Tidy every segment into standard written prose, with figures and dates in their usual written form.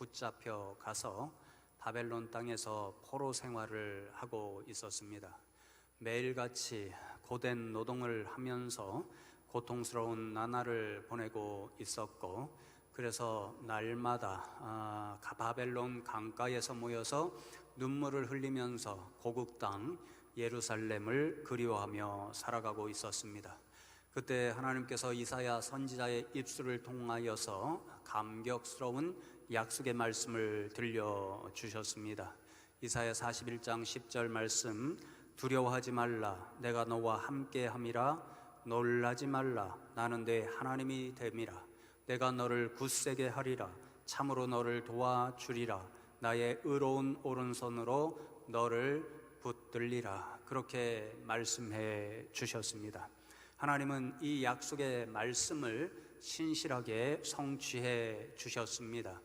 붙잡혀 가서 바벨론 땅에서 포로 생활을 하고 있었습니다. 매일같이 고된 노동을 하면서 고통스러운 나날을 보내고 있었고, 그래서 날마다 바벨론 강가에서 모여서 눈물을 흘리면서 고국 땅 예루살렘을 그리워하며 살아가고 있었습니다. 그때 하나님께서 이사야 선지자의 입술을 통하여서 감격스러운 약속의 말씀을 들려주셨습니다. 이사야 41장 10절 말씀, 두려워하지 말라, 내가 너와 함께함이라. 놀라지 말라, 나는 네 하나님이 됨이라. 내가 너를 굳세게 하리라. 참으로 너를 도와주리라. 나의 의로운 오른손으로 너를 붙들리라. 그렇게 말씀해 주셨습니다. 하나님은 이 약속의 말씀을 신실하게 성취해 주셨습니다.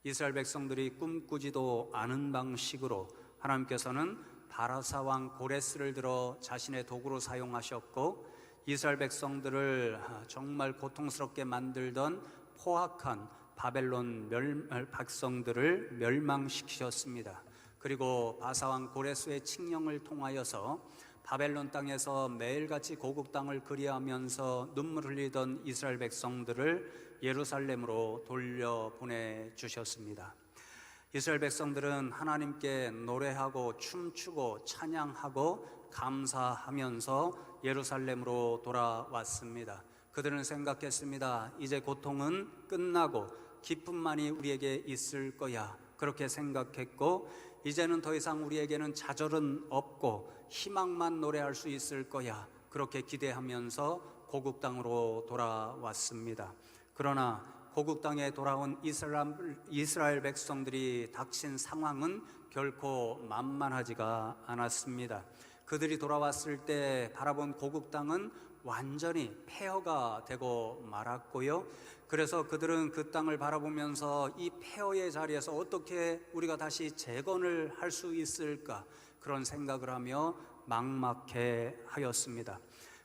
이스라엘 백성들이 꿈꾸지도 않은 방식으로 하나님께서는 바라사 왕 고레스를 들어 자신의 도구로 사용하셨고, 이스라엘 백성들을 정말 고통스럽게 만들던 포악한 바벨론 백성들을 멸망시키셨습니다. 그리고 바사왕 고레스의 칙령을 통하여서 바벨론 땅에서 매일같이 고국 땅을 그리하면서 눈물 흘리던 이스라엘 백성들을 예루살렘으로 돌려보내 주셨습니다. 이스라엘 백성들은 하나님께 노래하고 춤추고 찬양하고 감사하면서 예루살렘으로 돌아왔습니다. 그들은 생각했습니다. 이제 고통은 끝나고 기쁨만이 우리에게 있을 거야. 그렇게 생각했고, 이제는 더 이상 우리에게는 좌절은 없고 희망만 노래할 수 있을 거야. 그렇게 기대하면서 고국 땅으로 돌아왔습니다. 그러나 고국 땅에 돌아온 이스라엘 백성들이 닥친 상황은 결코 만만하지가 않았습니다. 그들이 돌아왔을 때 바라본 고국 땅은 완전히 폐허가 되고 말았고요. 그래서 그들은 그 땅을 바라보면서 이 폐허의 자리에서 어떻게 우리가 다시 재건을 할 수 있을까, 그런 생각을 하며 막막해 하였습니다.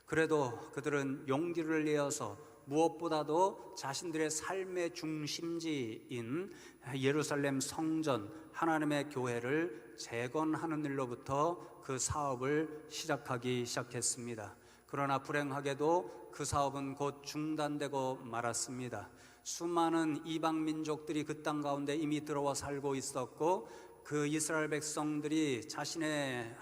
그래도 그들은 용기를 내어서 무엇보다도 자신들의 삶의 중심지인 예루살렘 성전, 하나님의 교회를 재건하는 일로부터 그 사업을 시작하기 시작했습니다. 그러나 불행하게도 그 사업은 곧 중단되고 말았습니다. 수많은 이방 민족들이 그 땅 가운데 이미 들어와 살고 있었고, 그 이스라엘 백성들이 자신의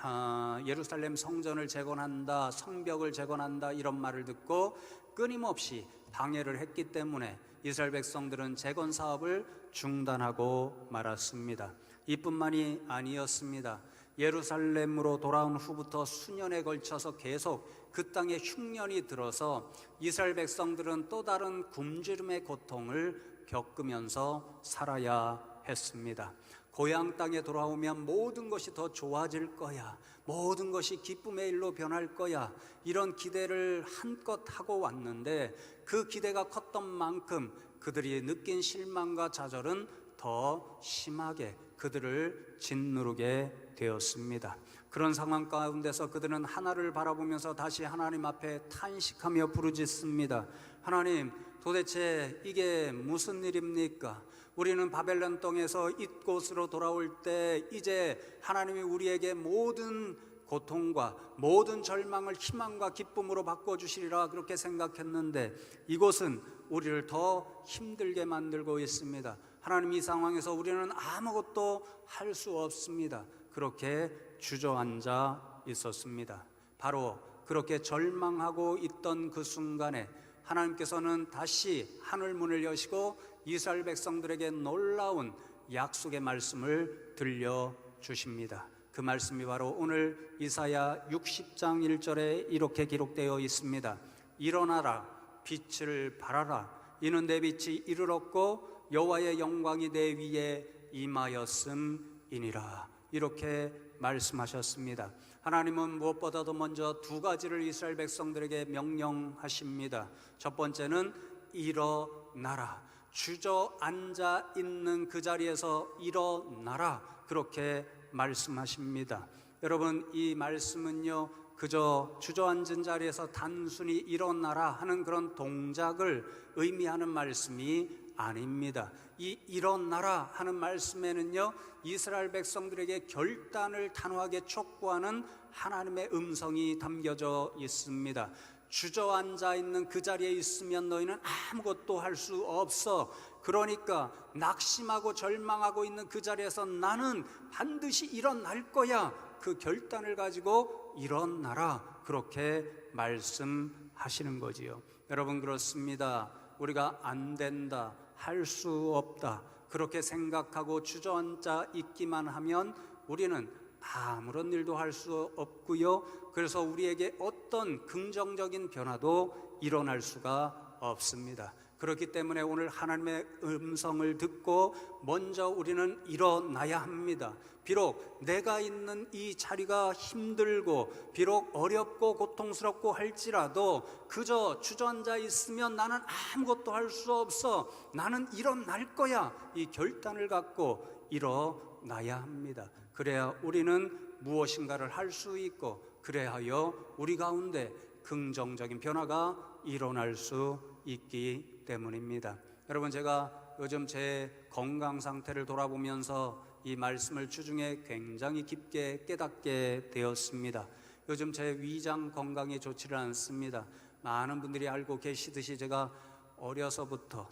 예루살렘 성전을 재건한다, 성벽을 재건한다, 이런 말을 듣고 끊임없이 방해를 했기 때문에 이스라엘 백성들은 재건 사업을 중단하고 말았습니다. 이뿐만이 아니었습니다. 예루살렘으로 돌아온 후부터 수년에 걸쳐서 계속 그 땅에 흉년이 들어서 이스라엘 백성들은 또 다른 굶주림의 고통을 겪으면서 살아야 했습니다. 고향 땅에 돌아오면 모든 것이 더 좋아질 거야, 모든 것이 기쁨의 일로 변할 거야, 이런 기대를 한껏 하고 왔는데, 그 기대가 컸던 만큼 그들이 느낀 실망과 좌절은 더 심하게 그들을 짓누르게 되었습니다. 그런 상황 가운데서 그들은 하나를 바라보면서 다시 하나님 앞에 탄식하며 부르짖습니다. 하나님, 도대체 이게 무슨 일입니까? 우리는 바벨론 땅에서 이곳으로 돌아올 때 이제 하나님이 우리에게 모든 고통과 모든 절망을 희망과 기쁨으로 바꿔주시리라 그렇게 생각했는데, 이곳은 우리를 더 힘들게 만들고 있습니다. 하나님, 이 상황에서 우리는 아무것도 할 수 없습니다. 그렇게 주저앉아 있었습니다. 바로 그렇게 절망하고 있던 그 순간에 하나님께서는 다시 하늘 문을 여시고 이스라엘 백성들에게 놀라운 약속의 말씀을 들려주십니다. 그 말씀이 바로 오늘 이사야 60장 1절에 이렇게 기록되어 있습니다. 일어나라, 빛을 발하라. 이는 내 빛이 이르렀고 여호와의 영광이 내 위에 임하였음이니라. 이렇게 말씀하셨습니다. 하나님은 무엇보다도 먼저 두 가지를 이스라엘 백성들에게 명령하십니다. 첫 번째는 일어나라. 주저앉아 있는 그 자리에서 일어나라. 그렇게 말씀하십니다. 여러분, 이 말씀은요, 그저 주저앉은 자리에서 단순히 일어나라 하는 그런 동작을 의미하는 말씀이 아닙니다. 이 일어나라 하는 말씀에는요, 이스라엘 백성들에게 결단을 단호하게 촉구하는 하나님의 음성이 담겨져 있습니다. 주저앉아 있는 그 자리에 있으면 너희는 아무것도 할 수 없어. 그러니까 낙심하고 절망하고 있는 그 자리에서 나는 반드시 일어날 거야. 그 결단을 가지고 일어나라, 그렇게 말씀하시는 거지요. 여러분, 그렇습니다. 우리가 안 된다, 할 수 없다, 그렇게 생각하고 주저앉아 있기만 하면 우리는 아무런 일도 할 수 없고요, 그래서 우리에게 어떤 긍정적인 변화도 일어날 수가 없습니다. 그렇기 때문에 오늘 하나님의 음성을 듣고 먼저 우리는 일어나야 합니다. 비록 내가 있는 이 자리가 힘들고 비록 어렵고 고통스럽고 할지라도 그저 주저앉아 있으면 나는 아무것도 할 수 없어, 나는 일어날 거야, 이 결단을 갖고 일어나야 합니다. 그래야 우리는 무엇인가를 할 수 있고, 그래야여 우리 가운데 긍정적인 변화가 일어날 수 있기 때문입니다. 여러분, 제가 요즘 제 건강 상태를 돌아보면서 이 말씀을 주중에 굉장히 깊게 깨닫게 되었습니다. 요즘 제 위장 건강이 좋지를 않습니다. 많은 분들이 알고 계시듯이 제가 어려서부터,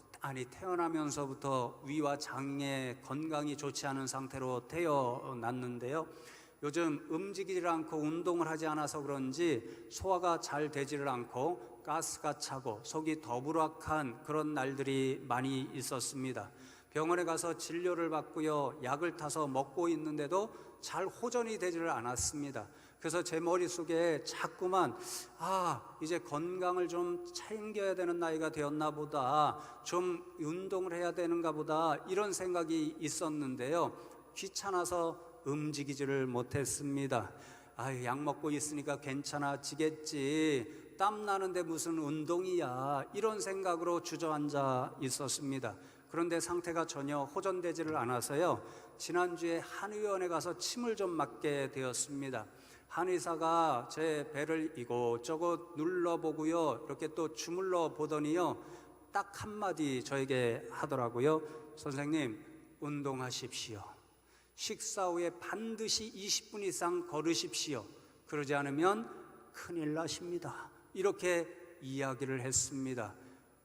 태어나면서부터 위와 장의 건강이 좋지 않은 상태로 태어났는데요, 요즘 움직이질 않고 운동을 하지 않아서 그런지 소화가 잘 되지를 않고 가스가 차고 속이 더부락한 그런 날들이 많이 있었습니다. 병원에 가서 진료를 받고요, 약을 타서 먹고 있는데도 잘 호전이 되지를 않았습니다. 그래서 제 머릿속에 자꾸만 이제 건강을 좀 챙겨야 되는 나이가 되었나 보다, 좀 운동을 해야 되는가 보다, 이런 생각이 있었는데요, 귀찮아서 움직이지를 못했습니다. 약 먹고 있으니까 괜찮아지겠지, 땀 나는데 무슨 운동이야, 이런 생각으로 주저앉아 있었습니다. 그런데 상태가 전혀 호전되지를 않아서요, 지난주에 한의원에 가서 침을 좀 맞게 되었습니다. 한의사가 제 배를 이곳저곳 눌러보고요, 이렇게 또 주물러 보더니요, 딱 한마디 저에게 하더라고요. 선생님, 운동하십시오. 식사 후에 반드시 20분 이상 걸으십시오. 그러지 않으면 큰일 나십니다. 이렇게 이야기를 했습니다.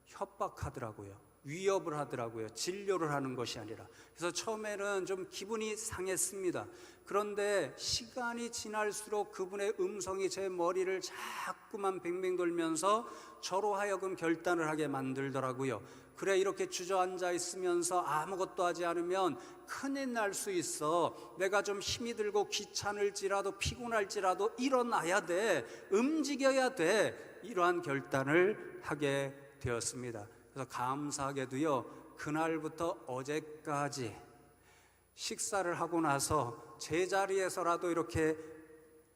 협박하더라고요. 위협을 하더라고요. 진료를 하는 것이 아니라. 그래서 처음에는 좀 기분이 상했습니다. 그런데 시간이 지날수록 그분의 음성이 제 머리를 자꾸만 뱅뱅 돌면서 저로 하여금 결단을 하게 만들더라고요. 그래, 이렇게 주저앉아 있으면서 아무것도 하지 않으면 큰일 날 수 있어. 내가 좀 힘이 들고 귀찮을지라도 피곤할지라도 일어나야 돼, 움직여야 돼, 이러한 결단을 하게 되었습니다. 그래서 감사하게도요, 그날부터 어제까지 식사를 하고 나서 제자리에서라도 이렇게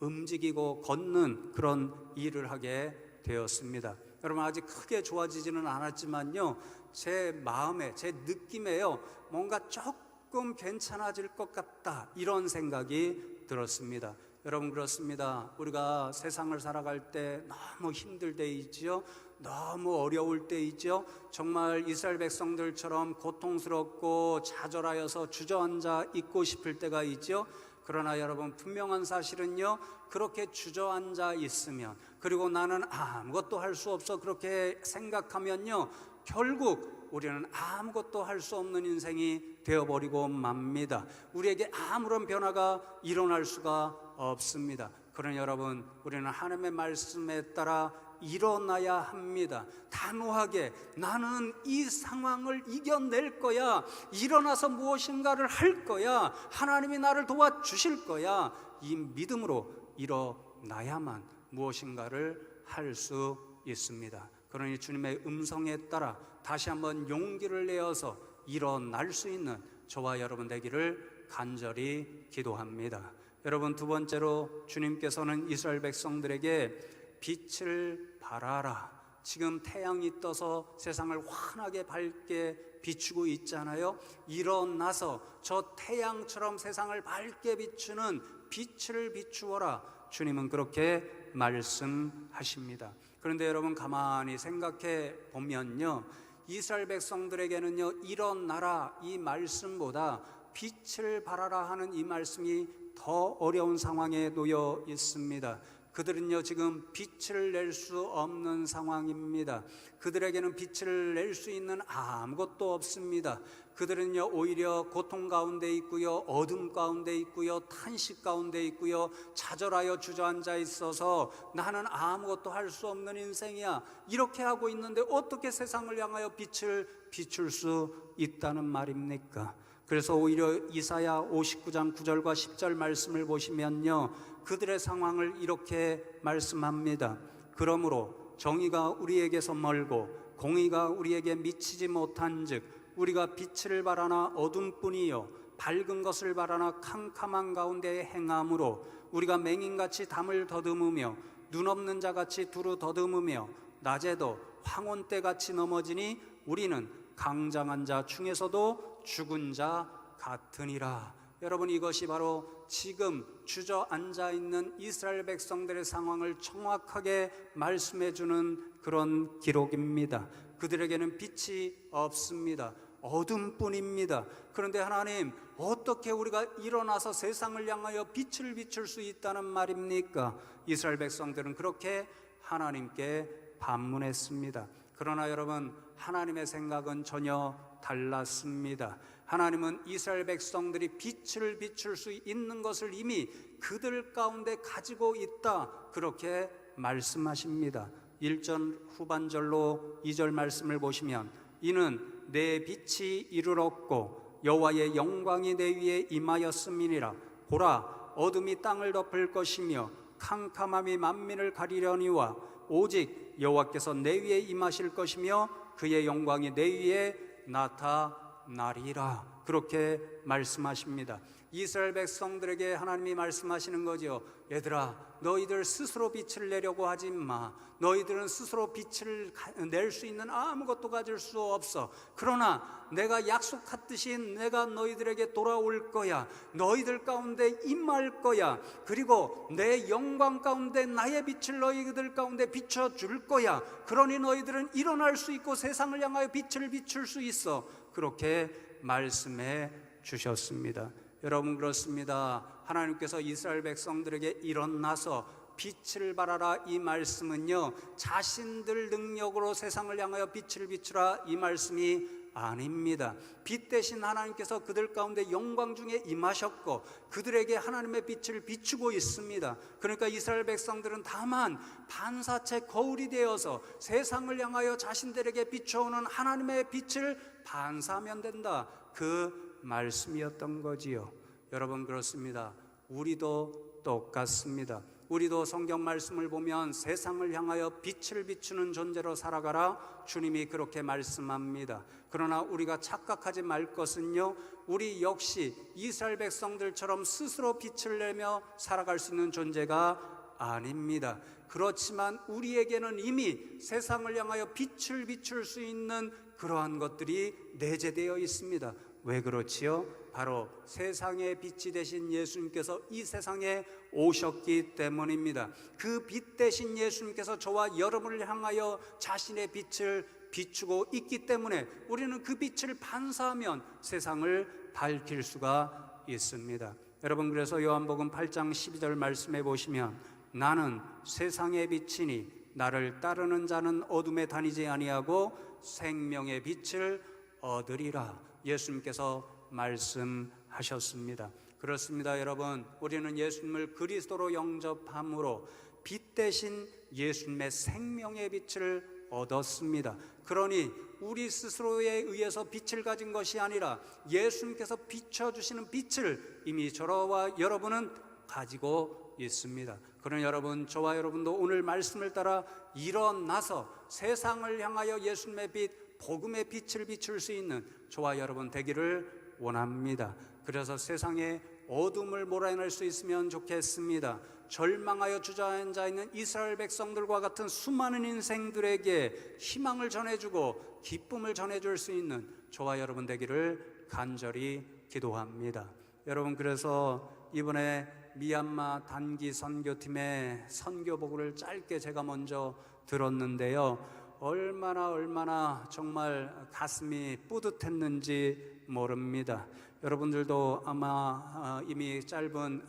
움직이고 걷는 그런 일을 하게 되었습니다. 여러분, 아직 크게 좋아지지는 않았지만요, 제 마음에, 제 느낌에요, 뭔가 조금 괜찮아질 것 같다, 이런 생각이 들었습니다. 여러분, 그렇습니다. 우리가 세상을 살아갈 때 너무 힘들 때 있지요, 너무 어려울 때 있죠. 정말 이스라엘 백성들처럼 고통스럽고 좌절하여서 주저앉아 있고 싶을 때가 있죠. 그러나 여러분, 분명한 사실은요, 그렇게 주저앉아 있으면, 그리고 나는 아무것도 할 수 없어, 그렇게 생각하면요, 결국 우리는 아무것도 할 수 없는 인생이 되어버리고 맙니다. 우리에게 아무런 변화가 일어날 수가 없습니다. 그러니 여러분, 우리는 하나님의 말씀에 따라 일어나야 합니다. 단호하게 나는 이 상황을 이겨낼 거야, 일어나서 무엇인가를 할 거야, 하나님이 나를 도와주실 거야, 이 믿음으로 일어나야만 무엇인가를 할 수 있습니다. 그러니 주님의 음성에 따라 다시 한번 용기를 내어서 일어날 수 있는 저와 여러분 되기를 간절히 기도합니다. 여러분, 두 번째로 주님께서는 이스라엘 백성들에게 빛을 발하라. 지금 태양이 떠서 세상을 환하게 밝게 비추고 있잖아요. 일어나서 저 태양처럼 세상을 밝게 비추는 빛을 비추어라. 주님은 그렇게 말씀하십니다. 그런데 여러분, 가만히 생각해 보면요, 이스라엘 백성들에게는요, 일어나라 이 말씀보다 빛을 발하라 하는 이 말씀이 더 어려운 상황에 놓여 있습니다. 그들은요, 지금 빛을 낼 수 없는 상황입니다. 그들에게는 빛을 낼 수 있는 아무것도 없습니다. 그들은요, 오히려 고통 가운데 있고요, 어둠 가운데 있고요, 탄식 가운데 있고요, 좌절하여 주저앉아 있어서 나는 아무것도 할 수 없는 인생이야, 이렇게 하고 있는데 어떻게 세상을 향하여 빛을 비출 수 있다는 말입니까? 그래서 오히려 이사야 59장 9절과 10절 말씀을 보시면요, 그들의 상황을 이렇게 말씀합니다. 그러므로 정의가 우리에게서 멀고 공의가 우리에게 미치지 못한즉 우리가 빛을 바라나 어둠뿐이요 밝은 것을 바라나 캄캄한 가운데 행함으로 우리가 맹인같이 담을 더듬으며 눈 없는 자같이 두루 더듬으며 낮에도 황혼때같이 넘어지니 우리는 강장한 자 중에서도 죽은 자 같으니라. 여러분, 이것이 바로 지금 주저앉아 있는 이스라엘 백성들의 상황을 정확하게 말씀해 주는 그런 기록입니다. 그들에게는 빛이 없습니다. 어둠뿐입니다. 그런데 하나님, 어떻게 우리가 일어나서 세상을 향하여 빛을 비출 수 있다는 말입니까? 이스라엘 백성들은 그렇게 하나님께 반문했습니다. 그러나 여러분, 하나님의 생각은 전혀 달랐습니다. 하나님은 이스라엘 백성들이 빛을 비출 수 있는 것을 이미 그들 가운데 가지고 있다, 그렇게 말씀하십니다. 1절 후반절로 2절 말씀을 보시면 이는 내 빛이 이르렀고 여호와의 영광이 내 위에 임하였음이니라. 보라, 어둠이 땅을 덮을 것이며 캄캄함이 만민을 가리려니와 오직 여호와께서 내 위에 임하실 것이며 그의 영광이 내 위에 나타나리라. 그렇게 말씀하십니다. 이스라엘 백성들에게 하나님이 말씀하시는 거죠. 얘들아, 너희들 스스로 빛을 내려고 하지 마. 너희들은 스스로 빛을 낼 수 있는 아무것도 가질 수 없어. 그러나 내가 약속했듯이 내가 너희들에게 돌아올 거야. 너희들 가운데 임할 거야. 그리고 내 영광 가운데 나의 빛을 너희들 가운데 비춰줄 거야. 그러니 너희들은 일어날 수 있고 세상을 향하여 빛을 비출 수 있어. 그렇게 말씀해 주셨습니다. 여러분, 그렇습니다. 하나님께서 이스라엘 백성들에게 일어나서 빛을 발하라 이 말씀은요, 자신들 능력으로 세상을 향하여 빛을 비추라 이 말씀이 아닙니다. 빛 대신 하나님께서 그들 가운데 영광 중에 임하셨고 그들에게 하나님의 빛을 비추고 있습니다. 그러니까 이스라엘 백성들은 다만 반사체 거울이 되어서 세상을 향하여 자신들에게 비춰오는 하나님의 빛을 반사하면 된다, 그 말씀이었던 거지요. 여러분, 그렇습니다. 우리도 똑같습니다. 우리도 성경 말씀을 보면 세상을 향하여 빛을 비추는 존재로 살아가라, 주님이 그렇게 말씀합니다. 그러나 우리가 착각하지 말 것은요, 우리 역시 이스라엘 백성들처럼 스스로 빛을 내며 살아갈 수 있는 존재가 아닙니다. 그렇지만 우리에게는 이미 세상을 향하여 빛을 비출 수 있는 그러한 것들이 내재되어 있습니다. 왜 그렇지요? 바로 세상의 빛이 되신 예수님께서 이 세상에 오셨기 때문입니다. 그 빛 되신 예수님께서 저와 여러분을 향하여 자신의 빛을 비추고 있기 때문에 우리는 그 빛을 반사하면 세상을 밝힐 수가 있습니다. 여러분, 그래서 요한복음 8장 12절 말씀해 보시면 나는 세상의 빛이니 나를 따르는 자는 어둠에 다니지 아니하고 생명의 빛을 얻으리라. 예수님께서 말씀하셨습니다. 그렇습니다. 여러분, 우리는 예수님을 그리스도로 영접함으로 빛 대신 예수님의 생명의 빛을 얻었습니다. 그러니 우리 스스로에 의해서 빛을 가진 것이 아니라 예수님께서 비춰주시는 빛을 이미 저와 여러분은 가지고 있습니다. 그러니 여러분, 저와 여러분도 오늘 말씀을 따라 일어나서 세상을 향하여 예수님의 빛, 복음의 빛을 비출 수 있는 저와 여러분 되기를 원합니다. 그래서 세상에 어둠을 몰아낼 수 있으면 좋겠습니다. 절망하여 주저앉아 있는 이스라엘 백성들과 같은 수많은 인생들에게 희망을 전해주고 기쁨을 전해줄 수 있는 저와 여러분 되기를 간절히 기도합니다. 여러분, 그래서 이번에 미얀마 단기 선교팀의 선교 보고를 짧게 제가 먼저 들었는데요, 얼마나 정말 가슴이 뿌듯했는지 모릅니다. 여러분들도 아마 이미 짧은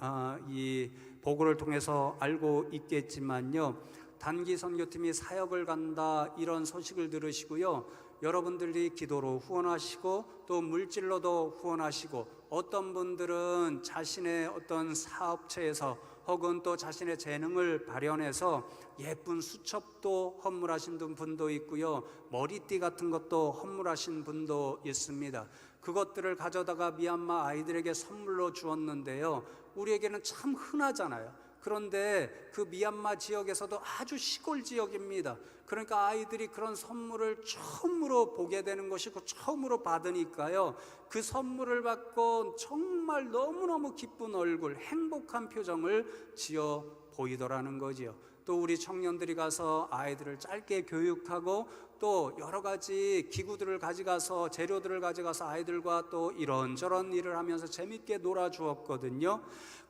이 보고를 통해서 알고 있겠지만요, 단기 선교팀이 사역을 간다 이런 소식을 들으시고요, 여러분들이 기도로 후원하시고 또 물질로도 후원하시고, 어떤 분들은 자신의 어떤 사업체에서 혹은 또 자신의 재능을 발현해서 예쁜 수첩도 헌물하신 분도 있고요, 머리띠 같은 것도 헌물하신 분도 있습니다. 그것들을 가져다가 미얀마 아이들에게 선물로 주었는데요, 우리에게는 참 흔하잖아요. 그런데 그 미얀마 지역에서도 아주 시골 지역입니다. 그러니까 아이들이 그런 선물을 처음으로 보게 되는 것이고 처음으로 받으니까요, 그 선물을 받고 정말 너무너무 기쁜 얼굴, 행복한 표정을 지어 보이더라는 거지요. 또 우리 청년들이 가서 아이들을 짧게 교육하고 또 여러 가지 기구들을 가져가서, 재료들을 가져가서 아이들과 또 이런저런 일을 하면서 재밌게 놀아주었거든요.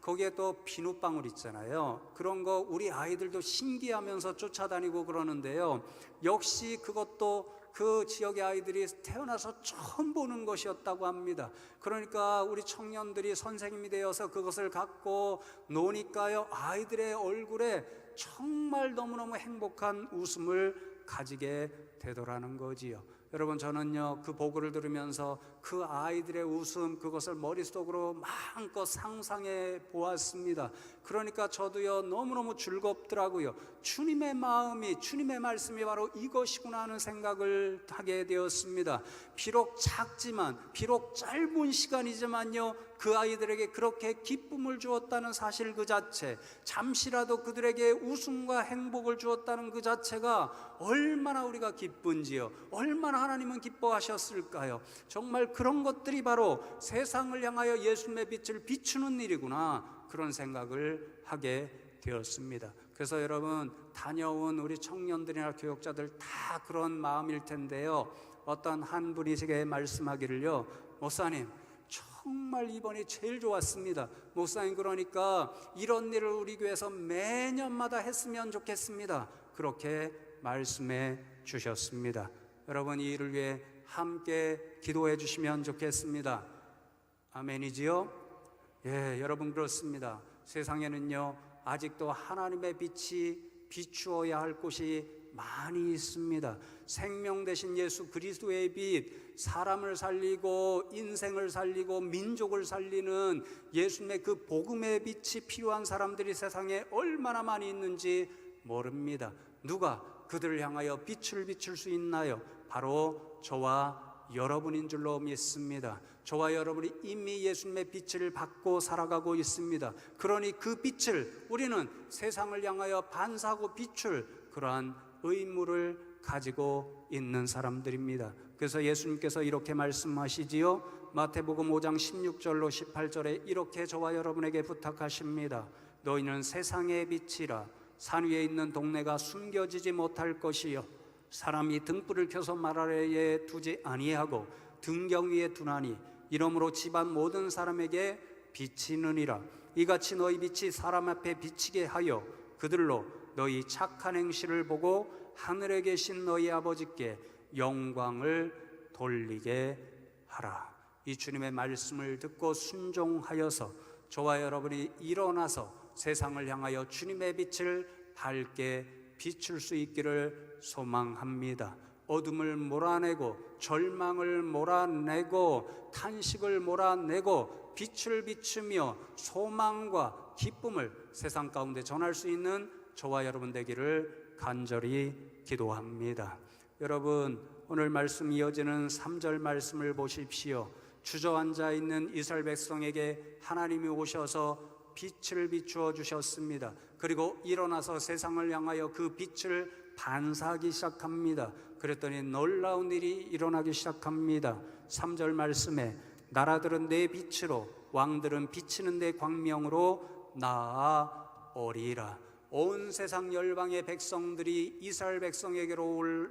거기에 또 비눗방울 있잖아요. 그런 거 우리 아이들도 신기하면서 쫓아다니고 그러는데요, 역시 그것도 그 지역의 아이들이 태어나서 처음 보는 것이었다고 합니다. 그러니까 우리 청년들이 선생님이 되어서 그것을 갖고 노니까요, 아이들의 얼굴에 정말 너무너무 행복한 웃음을 가지게 되더라는 거지요. 여러분, 저는요, 그 보고를 들으면서 그 아이들의 웃음, 그것을 머릿속으로 마음껏 상상해 보았습니다. 그러니까 저도요, 너무너무 즐겁더라고요. 주님의 마음이, 주님의 말씀이 바로 이것이구나 하는 생각을 하게 되었습니다. 비록 작지만, 비록 짧은 시간이지만요, 그 아이들에게 그렇게 기쁨을 주었다는 사실 그 자체, 잠시라도 그들에게 웃음과 행복을 주었다는 그 자체가 얼마나 우리가 기쁜지요, 얼마나 하나님은 기뻐하셨을까요? 정말 그런 것들이 바로 세상을 향하여 예수님의 빛을 비추는 일이구나, 그런 생각을 하게 되었습니다. 그래서 여러분, 다녀온 우리 청년들이나 교육자들 다 그런 마음일 텐데요, 어떤 한 분이 제게 말씀하기를요, 목사님, 정말 이번이 제일 좋았습니다. 목사님, 그러니까 이런 일을 우리 교회에서 매년마다 했으면 좋겠습니다. 그렇게 말씀해 주셨습니다. 여러분, 이 일을 위해 함께 기도해 주시면 좋겠습니다. 아멘이지요? 예, 여러분, 그렇습니다. 세상에는요, 아직도 하나님의 빛이 비추어야 할 곳이 많이 있습니다. 생명 되신 예수 그리스도의 빛, 사람을 살리고 인생을 살리고 민족을 살리는 예수님의 그 복음의 빛이 필요한 사람들이 세상에 얼마나 많이 있는지 모릅니다. 누가 그들을 향하여 빛을 비출 수 있나요? 바로 저와 여러분인 줄로 믿습니다. 저와 여러분이 이미 예수님의 빛을 받고 살아가고 있습니다. 그러니 그 빛을 우리는 세상을 향하여 반사하고 비출 그러한 의무를 가지고 있는 사람들입니다. 그래서 예수님께서 이렇게 말씀하시지요. 마태복음 5장 16절로 18절에 이렇게 저와 여러분에게 부탁하십니다. 너희는 세상의 빛이라. 산 위에 있는 동네가 숨겨지지 못할 것이요, 사람이 등불을 켜서 말 아래에 두지 아니하고 등경 위에 두나니 이러므로 집안 모든 사람에게 비치느니라. 이같이 너희 빛이 사람 앞에 비치게 하여 그들로 너희 착한 행실을 보고 하늘에 계신 너희 아버지께 영광을 돌리게 하라. 이 주님의 말씀을 듣고 순종하여서 저와 여러분이 일어나서 세상을 향하여 주님의 빛을 밝게 비출 수 있기를 소망합니다. 어둠을 몰아내고 절망을 몰아내고 탄식을 몰아내고 빛을 비추며 소망과 기쁨을 세상 가운데 전할 수 있는 저와 여러분 되기를 간절히 기도합니다. 여러분, 오늘 말씀 이어지는 3절 말씀을 보십시오. 주저앉아 있는 이스라엘 백성에게 하나님이 오셔서 빛을 비추어 주셨습니다. 그리고 일어나서 세상을 향하여 그 빛을 반사하기 시작합니다. 그랬더니 놀라운 일이 일어나기 시작합니다. 3절 말씀에 나라들은 내 빛으로, 왕들은 비치는 내 광명으로 나아오리라. 온 세상 열방의 백성들이 이스라엘 백성에게로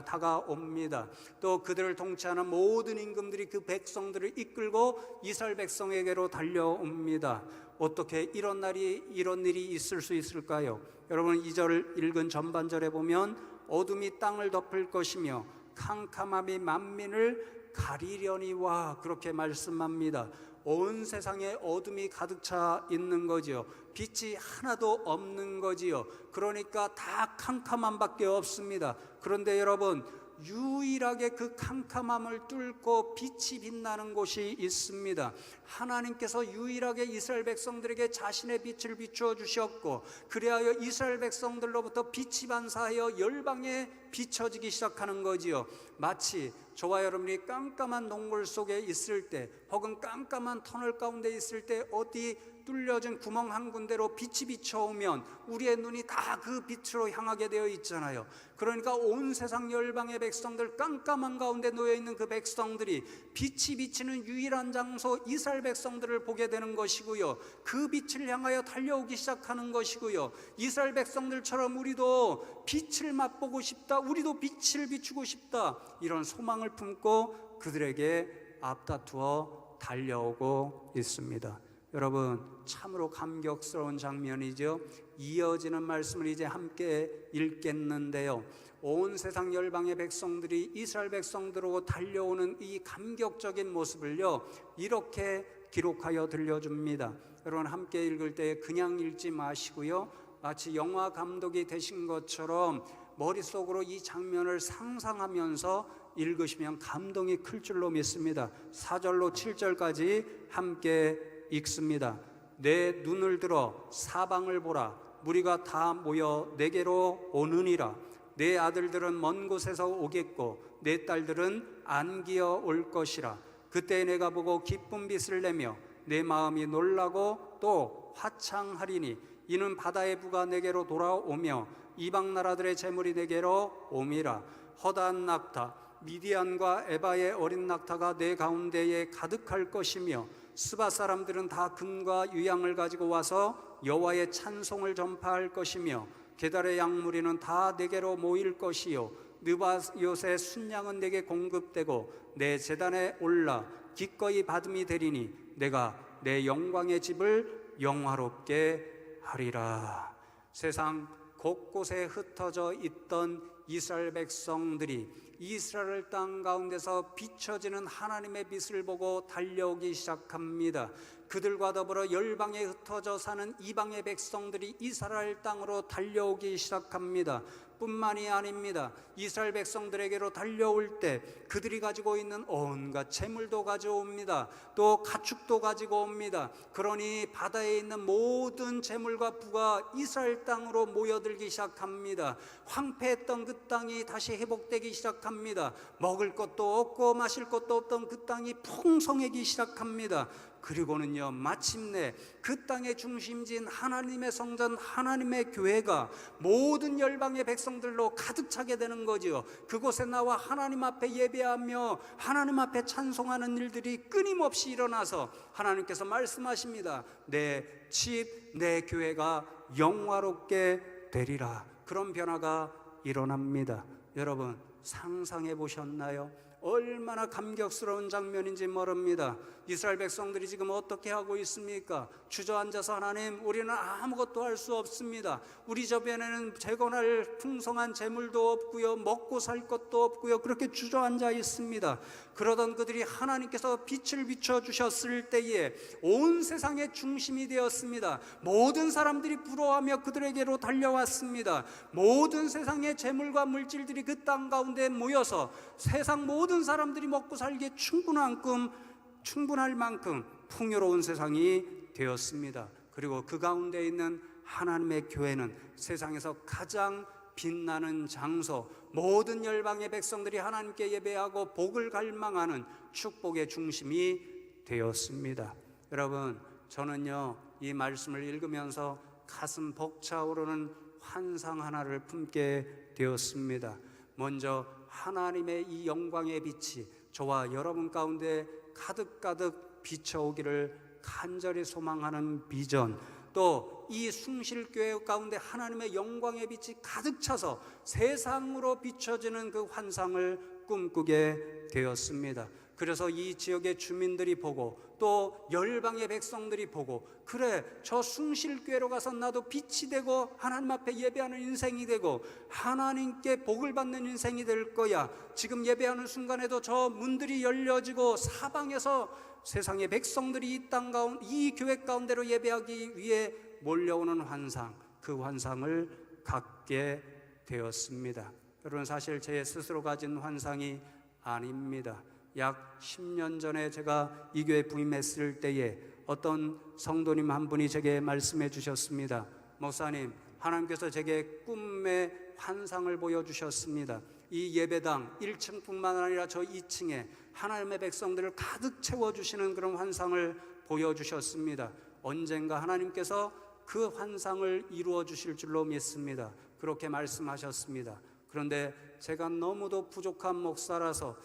다가옵니다. 또 그들을 통치하는 모든 임금들이 그 백성들을 이끌고 이스라엘 백성에게로 달려옵니다. 어떻게 이런 일이 있을 수 있을까요? 여러분, 2절 읽은 전반절에 보면 어둠이 땅을 덮을 것이며 캄캄함이 만민을 가리려니와 그렇게 말씀합니다. 온 세상에 어둠이 가득 차 있는 거지요. 빛이 하나도 없는 거지요. 그러니까 다 캄캄함밖에 없습니다. 그런데 여러분, 유일하게 그 캄캄함을 뚫고 빛이 빛나는 곳이 있습니다. 하나님께서 유일하게 이스라엘 백성들에게 자신의 빛을 비추어 주셨고, 그리하여 이스라엘 백성들로부터 빛이 반사하여 열방에 비춰지기 시작하는 거지요. 마치 저와 여러분이 깜깜한 동굴 속에 있을 때, 혹은 깜깜한 터널 가운데 있을 때 어디 뚫려진 구멍 한 군데로 빛이 비춰오면 우리의 눈이 다 그 빛으로 향하게 되어 있잖아요. 그러니까 온 세상 열방의 백성들, 깜깜한 가운데 놓여있는 그 백성들이 빛이 비치는 유일한 장소 이스라엘 백성들을 보게 되는 것이고요, 그 빛을 향하여 달려오기 시작하는 것이고요, 이스라엘 백성들처럼 우리도 빛을 맛보고 싶다, 우리도 빛을 비추고 싶다, 이런 소망을 품고 그들에게 앞다투어 달려오고 있습니다. 여러분, 참으로 감격스러운 장면이죠. 이어지는 말씀을 이제 함께 읽겠는데요, 온 세상 열방의 백성들이 이스라엘 백성들로 달려오는 이 감격적인 모습을요, 이렇게 기록하여 들려줍니다. 여러분, 함께 읽을 때 그냥 읽지 마시고요, 마치 영화 감독이 되신 것처럼 머릿속으로 이 장면을 상상하면서 읽으시면 감동이 클 줄로 믿습니다. 4절로 7절까지 함께 읽습니다. 내 눈을 들어 사방을 보라. 무리가 다 모여 내게로 오느니라. 내 아들들은 먼 곳에서 오겠고 내 딸들은 안기어 올 것이라. 그때 내가 보고 기쁜 빛을 내며 내 마음이 놀라고 또 화창하리니 이는 바다의 부가 내게로 돌아오며 이방 나라들의 재물이 내게로 옴이라. 허다한 낙타 미디안과 에바의 어린 낙타가 내 가운데에 가득할 것이며 스바 사람들은 다 금과 유향을 가지고 와서 여호와의 찬송을 전파할 것이며 게달의 양무리는 다 내게로 모일 것이요 느바요새 순양은 내게 공급되고 내 제단에 올라 기꺼이 받음이 되리니 내가 내 영광의 집을 영화롭게 하리라. 세상 곳곳에 흩어져 있던 이스라엘 백성들이 이스라엘 땅 가운데서 비춰지는 하나님의 빛을 보고 달려오기 시작합니다. 그들과 더불어 열방에 흩어져 사는 이방의 백성들이 이스라엘 땅으로 달려오기 시작합니다. 뿐만이 아닙니다. 이스라엘 백성들에게로 달려올 때 그들이 가지고 있는 온갖 재물도 가져옵니다. 또 가축도 가지고 옵니다. 그러니 바다에 있는 모든 재물과 부가 이스라엘 땅으로 모여들기 시작합니다. 황폐했던 그 땅이 다시 회복되기 시작합니다. 먹을 것도 없고 마실 것도 없던 그 땅이 풍성해지기 시작합니다. 그리고는요, 마침내 그 땅의 중심지인 하나님의 성전, 하나님의 교회가 모든 열방의 백성들로 가득 차게 되는 거지요. 그곳에 나와 하나님 앞에 예배하며 하나님 앞에 찬송하는 일들이 끊임없이 일어나서 하나님께서 말씀하십니다. 내 집, 내 교회가 영화롭게 되리라. 그런 변화가 일어납니다. 여러분, 상상해 보셨나요? 얼마나 감격스러운 장면인지 모릅니다. 이스라엘 백성들이 지금 어떻게 하고 있습니까? 주저앉아서 하나님, 우리는 아무것도 할 수 없습니다. 우리 주변에는 재건할 풍성한 재물도 없고요, 먹고 살 것도 없고요, 그렇게 주저앉아 있습니다. 그러던 그들이 하나님께서 빛을 비춰주셨을 때에 온 세상의 중심이 되었습니다. 모든 사람들이 부러워하며 그들에게로 달려왔습니다. 모든 세상의 재물과 물질들이 그 땅 가운데 모여서 세상 모든 사람들이 먹고 살기에 충분할 만큼 풍요로운 세상이 되었습니다. 그리고 그 가운데 있는 하나님의 교회는 세상에서 가장 빛나는 장소, 모든 열방의 백성들이 하나님께 예배하고 복을 갈망하는 축복의 중심이 되었습니다. 여러분, 저는요, 이 말씀을 읽으면서 가슴 벅차오르는 환상 하나를 품게 되었습니다. 먼저 하나님의 이 영광의 빛이 저와 여러분 가운데 가득가득 비춰오기를 간절히 소망하는 비전, 또 이 숭실교회 가운데 하나님의 영광의 빛이 가득 차서 세상으로 비춰지는 그 환상을 꿈꾸게 되었습니다. 그래서 이 지역의 주민들이 보고 또 열방의 백성들이 보고, 그래, 저 숭실교회로 가서 나도 빛이 되고 하나님 앞에 예배하는 인생이 되고 하나님께 복을 받는 인생이 될 거야. 지금 예배하는 순간에도 저 문들이 열려지고 사방에서 세상의 백성들이 이 땅 가운데, 이 교회 가운데로 예배하기 위해 몰려오는 환상, 그 환상을 갖게 되었습니다. 여러분, 사실 제 스스로 가진 환상이 아닙니다. 약 10년 전에 제가 이 교회 부임했을 때에 어떤 성도님 한 분이 제게 말씀해 주셨습니다. 목사님, 하나님께서 제게 꿈의 환상을 보여주셨습니다. 이 예배당 1층뿐만 아니라 저 2층에 하나님의 백성들을 가득 채워주시는 그런 환상을 보여주셨습니다. 언젠가 하나님께서 그 환상을 이루어 주실 줄로 믿습니다. 그렇게 말씀하셨습니다. 그런데 제가 너무도 부족한 목사라서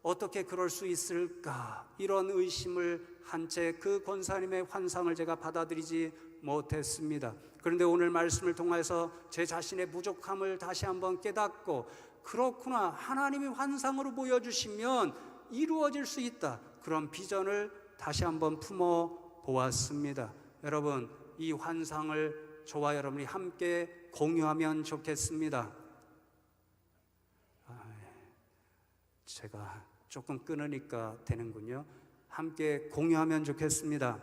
어떻게 그럴 수 있을까, 이런 의심을 한 채 그 권사님의 환상을 제가 받아들이지 못했습니다. 그런데 오늘 말씀을 통해서 제 자신의 부족함을 다시 한번 깨닫고, 그렇구나, 하나님이 환상으로 보여주시면 이루어질 수 있다, 그런 비전을 다시 한번 품어 보았습니다. 여러분, 이 환상을 저와 여러분이 함께 공유하면 좋겠습니다. 제가 조금 끊으니까 되는군요. 함께 공유하면 좋겠습니다.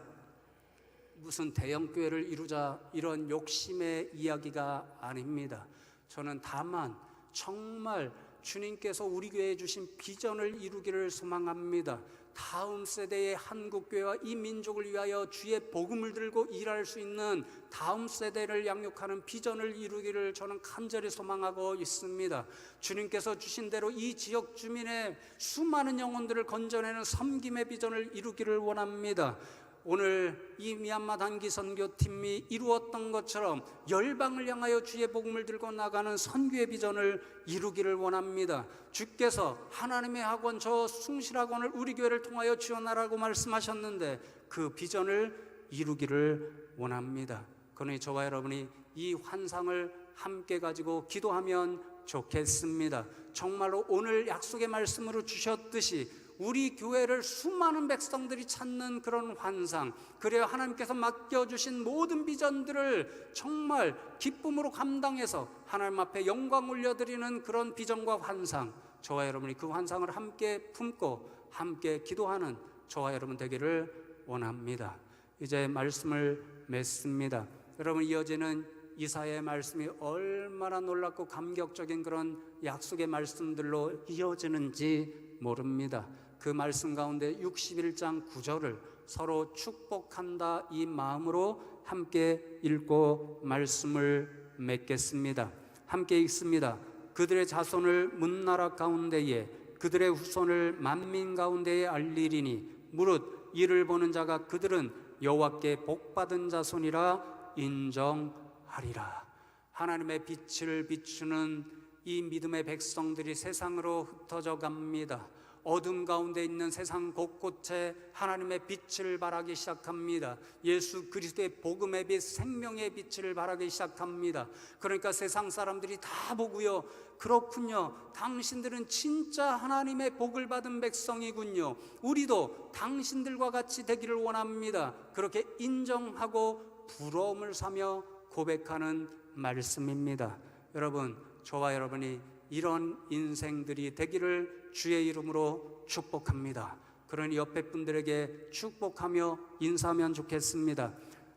무슨 대형교회를 이루자 이런 욕심의 이야기가 아닙니다. 저는 다만 정말 주님께서 우리 교회에 주신 비전을 이루기를 소망합니다. 다음 세대의 한국교회와 이 민족을 위하여 주의 복음을 들고 일할 수 있는 다음 세대를 양육하는 비전을 이루기를 저는 간절히 소망하고 있습니다. 주님께서 주신 대로 이 지역 주민의 수많은 영혼들을 건져내는 섬김의 비전을 이루기를 원합니다. 오늘 이 미얀마 단기 선교팀이 이루었던 것처럼 열방을 향하여 주의 복음을 들고 나가는 선교의 비전을 이루기를 원합니다. 주께서 하나님의 학원, 저 숭실학원을 우리 교회를 통하여 지원하라고 말씀하셨는데 그 비전을 이루기를 원합니다. 그러니 저와 여러분이 이 환상을 함께 가지고 기도하면 좋겠습니다. 정말로 오늘 약속의 말씀으로 주셨듯이 우리 교회를 수많은 백성들이 찾는 그런 환상, 그래야 하나님께서 맡겨주신 모든 비전들을 정말 기쁨으로 감당해서 하나님 앞에 영광 올려드리는 그런 비전과 환상, 저와 여러분이 그 환상을 함께 품고 함께 기도하는 저와 여러분 되기를 원합니다. 이제 말씀을 맺습니다. 여러분, 이어지는 이사야의 말씀이 얼마나 놀랍고 감격적인 그런 약속의 말씀들로 이어지는지 모릅니다. 그 말씀 가운데 61장 9절을 서로 축복한다, 이 마음으로 함께 읽고 말씀을 맺겠습니다. 함께 읽습니다. 그들의 자손을 문나라 가운데에, 그들의 후손을 만민 가운데에 알리리니 무릇 이를 보는 자가 그들은 여호와께 복받은 자손이라 인정하리라. 하나님의 빛을 비추는 이 믿음의 백성들이 세상으로 흩어져 갑니다. 어둠 가운데 있는 세상 곳곳에 하나님의 빛을 발하기 시작합니다. 예수 그리스도의 복음의 빛, 생명의 빛을 발하기 시작합니다. 그러니까 세상 사람들이 다 보고요, 그렇군요, 당신들은 진짜 하나님의 복을 받은 백성이군요, 우리도 당신들과 같이 되기를 원합니다, 그렇게 인정하고 부러움을 사며 고백하는 말씀입니다. 여러분, 저와 여러분이 이런 인생들이 되기를 주의 이름으로 축복합니다. 그러니 옆에 분들에게 축복하며 인사하면 좋겠습니다.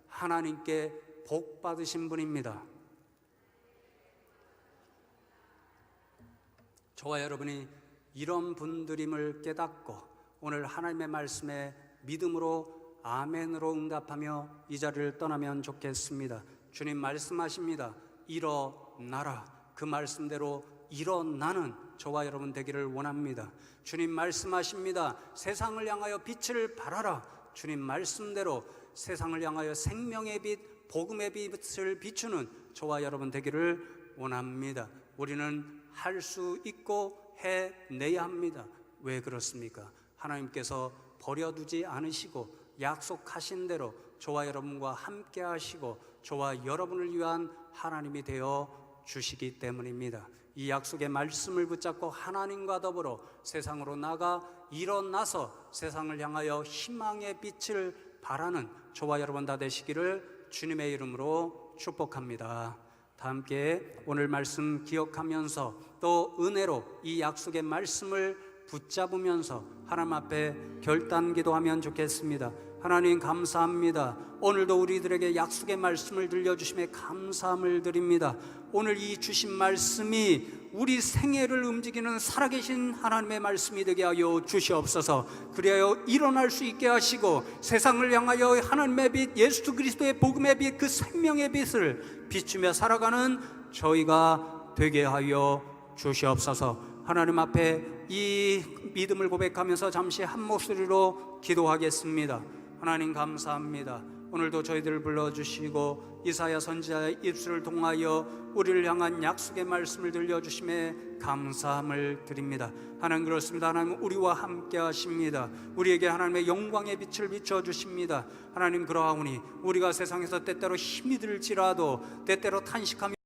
하나님께 복 받으신 분입니다. 저와 여러분이 이런 분들임을 깨닫고 오늘 하나님의 말씀에 믿음으로 아멘으로 응답하며 이 자리를 떠나면 좋겠습니다. 주님 말씀하십니다. 일어나라. 그 말씀대로 일어나는 저와 여러분 되기를 원합니다. 주님 말씀하십니다. 세상을 향하여 빛을 발하라. 주님 말씀대로 세상을 향하여 생명의 빛, 복음의 빛을 비추는 저와 여러분 되기를 원합니다. 우리는 할 수 있고 해내야 합니다. 왜 그렇습니까? 하나님께서 버려두지 않으시고 약속하신 대로 저와 여러분과 함께 하시고 저와 여러분을 위한 하나님이 되어 주시기 때문입니다. 이 약속의 말씀을 붙잡고 하나님과 더불어 세상으로 나가 일어나서 세상을 향하여 희망의 빛을 발하는 저와 여러분 다 되시기를 주님의 이름으로 축복합니다. 다 함께 오늘 말씀 기억하면서 또 은혜로 이 약속의 말씀을 붙잡으면서 하나님 앞에 결단 기도하면 좋겠습니다. 하나님 감사합니다. 오늘도 우리들에게 약속의 말씀을 들려주심에 감사함을 드립니다. 오늘 이 주신 말씀이 우리 생애를 움직이는 살아계신 하나님의 말씀이 되게 하여 주시옵소서. 그리하여 일어날 수 있게 하시고 세상을 향하여 하나님의 빛, 예수 그리스도의 복음의 빛, 그 생명의 빛을 비추며 살아가는 저희가 되게 하여 주시옵소서. 하나님 앞에 이 믿음을 고백하면서 잠시 한 목소리로 기도하겠습니다. 하나님 감사합니다. 오늘도 저희들을 불러주시고 이사야 선지자의 입술을 통하여 우리를 향한 약속의 말씀을 들려주심에 감사함을 드립니다. 하나님 그렇습니다. 하나님 우리와 함께 하십니다. 우리에게 하나님의 영광의 빛을 비춰주십니다. 하나님 그러하오니 우리가 세상에서 때때로 힘이 들지라도 때때로 탄식하며